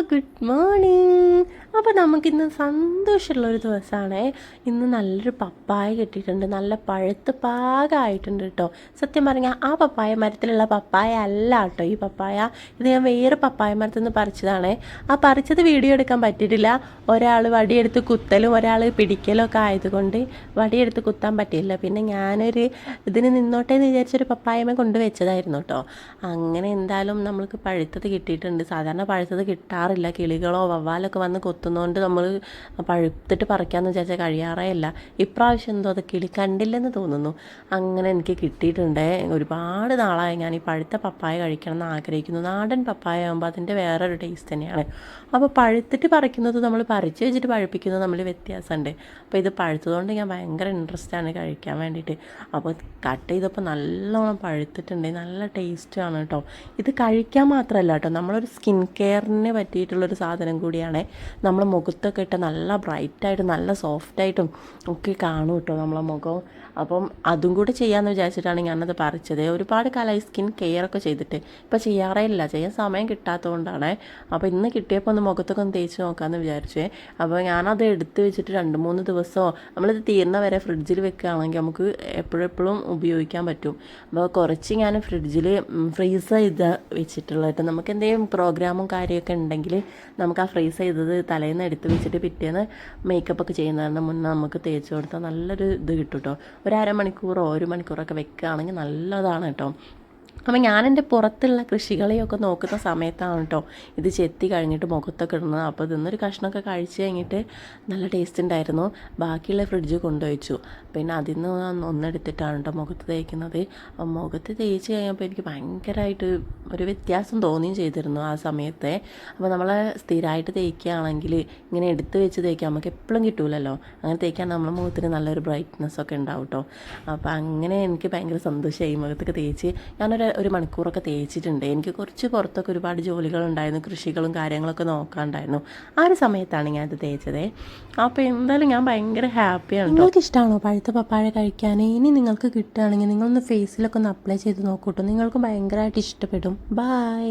Good morning. അപ്പോൾ നമുക്കിന്ന് സന്തോഷമുള്ളൊരു ദിവസമാണ്. ഇന്ന് നല്ലൊരു പപ്പായ കിട്ടിയിട്ടുണ്ട്. നല്ല പഴുത്ത് പാകമായിട്ടുണ്ട് കേട്ടോ. സത്യം പറഞ്ഞാൽ ആ പപ്പായ മരത്തിലുള്ള പപ്പായ അല്ല കേട്ടോ ഈ പപ്പായ. ഇത് ഞാൻ വേറെ പപ്പായ മരത്തിൽ നിന്ന് പറിച്ചതാണ്. ആ പറിച്ചത് വീഡിയോ എടുക്കാൻ പറ്റിയിട്ടില്ല. ഒരാൾ വടിയെടുത്ത് കുത്തലും ഒരാൾ പിടിക്കലും ഒക്കെ ആയതുകൊണ്ട് വടിയെടുത്ത് കുത്താൻ പറ്റിയില്ല. പിന്നെ ഞാനൊരു ഇതിന് നിന്നോട്ടെ എന്ന് വിചാരിച്ചൊരു പപ്പായമേ കൊണ്ടുവച്ചതായിരുന്നു കേട്ടോ. അങ്ങനെ എന്തായാലും നമ്മൾക്ക് പഴുത്തത് കിട്ടിയിട്ടുണ്ട്. സാധാരണ പഴുത്തത് കിട്ടാറില്ല. കിളികളോ വവ്വാലൊക്കെ വന്ന് കൊത്തുന്നതുകൊണ്ട് നമ്മൾ പഴുത്തിട്ട് പറിക്കാമെന്ന് വിചാരിച്ചാൽ കഴിയാറേ ഇല്ല. ഇപ്രാവശ്യം എന്തോ അത് കിളി കണ്ടില്ലെന്ന് തോന്നുന്നു. അങ്ങനെ എനിക്ക് കിട്ടിയിട്ടുണ്ട്. ഒരുപാട് നാളായി ഞാൻ ഈ പഴുത്ത പപ്പായ കഴിക്കണം എന്ന് ആഗ്രഹിക്കുന്നു. നാടൻ പപ്പായ ആകുമ്പോൾ അതിൻ്റെ വേറൊരു ടേസ്റ്റ് തന്നെയാണ്. അപ്പോൾ പഴുത്തിട്ട് പറിക്കുന്നത് നമ്മൾ പറിച്ച് വെച്ചിട്ട് പഴുപ്പിക്കുന്നത് തമ്മിൽ വ്യത്യാസമുണ്ട്. അപ്പോൾ ഇത് പഴുത്തതുകൊണ്ട് ഞാൻ ഭയങ്കര ഇൻട്രസ്റ്റാണ് കഴിക്കാൻ വേണ്ടിയിട്ട്. അപ്പോൾ കട്ട് ചെയ്തപ്പോൾ നല്ലോണം പഴുത്തിട്ടുണ്ട്. നല്ല ടേസ്റ്റാണ് കേട്ടോ. ഇത് കഴിക്കാൻ മാത്രമല്ല കേട്ടോ, നമ്മളൊരു സ്കിൻ കെയറിന് പറ്റിയിട്ടുള്ളൊരു സാധനം കൂടിയാണ്. നമ്മളെ മുഖത്തൊക്കെ ഇട്ട് നല്ല ബ്രൈറ്റായിട്ടും നല്ല സോഫ്റ്റായിട്ടും ഒക്കെ കാണും കേട്ടോ നമ്മളെ മുഖം. അപ്പം അതും കൂടി ചെയ്യാമെന്ന് വിചാരിച്ചിട്ടാണ് ഞാനത് പറിച്ചത്. ഒരുപാട് കാലമായി സ്കിൻ കെയറൊക്കെ ചെയ്തിട്ട് ഇപ്പോൾ ചെയ്യാറേ ഇല്ല, ചെയ്യാൻ സമയം കിട്ടാത്തതുകൊണ്ടാണ്. അപ്പോൾ ഇന്ന് കിട്ടിയപ്പോൾ ഒന്ന് മുഖത്തൊക്കെ ഒന്ന് തേച്ച് നോക്കാമെന്ന് വിചാരിച്ചേ. അപ്പോൾ ഞാനത് എടുത്ത് വെച്ചിട്ട് 2-3 ദിവസമോ നമ്മളിത് തീർന്ന വരെ ഫ്രിഡ്ജിൽ വെക്കുകയാണെങ്കിൽ നമുക്ക് എപ്പോഴെപ്പോഴും ഉപയോഗിക്കാൻ പറ്റും. അപ്പോൾ കുറച്ച് ഞാൻ ഫ്രിഡ്ജിൽ ഫ്രീസ് ചെയ്ത് വെച്ചിട്ടുള്ളത്. നമുക്ക് എന്തെങ്കിലും പ്രോഗ്രാമും കാര്യമൊക്കെ ഉണ്ടെങ്കിൽ നമുക്ക് ആ ഫ്രീസ് ചെയ്തത് തലേന്ന് എടുത്ത് വെച്ചിട്ട് പിറ്റേന്ന് മേക്കപ്പൊക്കെ ചെയ്യുന്നതിന് മുന്നേ നമുക്ക് തേച്ച് കൊടുത്താൽ നല്ലൊരു ഇത് കിട്ടും കേട്ടോ. ഒരു അരമണിക്കൂറോ 1 മണിക്കൂറൊക്കെ വെക്കുകയാണെങ്കിൽ നല്ലതാണ് കേട്ടോ. അപ്പം ഞാനെൻ്റെ പുറത്തുള്ള കൃഷികളെയൊക്കെ നോക്കുന്ന സമയത്താണ് കേട്ടോ ഇത് ചെത്തി കഴിഞ്ഞിട്ട് മുഖത്തൊക്കെ ഇടുന്നത്. അപ്പോൾ ഇതൊന്നൊരു കഷ്ണമൊക്കെ കഴിച്ച് കഴിഞ്ഞിട്ട് നല്ല ടേസ്റ്റ് ഉണ്ടായിരുന്നു. ബാക്കിയുള്ള ഫ്രിഡ്ജ് കൊണ്ടുവച്ചു. പിന്നെ അതിൽ നിന്ന് ഒന്നെടുത്തിട്ടാണ് കേട്ടോ മുഖത്ത് തേക്കുന്നത്. അപ്പം മുഖത്ത് തേച്ച് കഴിഞ്ഞപ്പോൾ എനിക്ക് ഭയങ്കരമായിട്ട് ഒരു വ്യത്യാസം തോന്നുകയും ചെയ്തിരുന്നു ആ സമയത്തെ. അപ്പോൾ നമ്മൾ സ്ഥിരമായിട്ട് തേക്കുകയാണെങ്കിൽ ഇങ്ങനെ എടുത്ത് വെച്ച് തേക്കുക നമുക്ക് എപ്പോഴും കിട്ടൂലല്ലോ. അങ്ങനെ തേക്കാൻ നമ്മുടെ മുഖത്തിന് നല്ലൊരു ബ്രൈറ്റ്നെസ് ഒക്കെ ഉണ്ടാവും കേട്ടോ. അപ്പോൾ അങ്ങനെ എനിക്ക് ഭയങ്കര സന്തോഷമായി. മുഖത്തൊക്കെ തേച്ച് ഞാനൊരു മണിക്കൂറൊക്കെ തേച്ചിട്ടുണ്ട്. എനിക്ക് കുറച്ച് പുറത്തൊക്കെ ഒരുപാട് ജോലികളുണ്ടായിരുന്നു, കൃഷികളും കാര്യങ്ങളൊക്കെ നോക്കാനുണ്ടായിരുന്നു. ആ ഒരു സമയത്താണ് ഞാനത് തേച്ചത്. അപ്പോൾ എന്തായാലും ഞാൻ ഭയങ്കര ഹാപ്പിയാണ്. നിങ്ങൾക്ക് ഇഷ്ടമാണോ പഴുത്ത പപ്പായ കഴിക്കാൻ? ഇനി നിങ്ങൾക്ക് കിട്ടുകയാണെങ്കിൽ നിങ്ങളൊന്ന് ഫേസിലൊക്കെ ഒന്ന് അപ്ലൈ ചെയ്ത് നോക്കൂട്ടോ. നിങ്ങൾക്ക് ഭയങ്കരമായിട്ട് ഇഷ്ടപ്പെടും. ബൈ.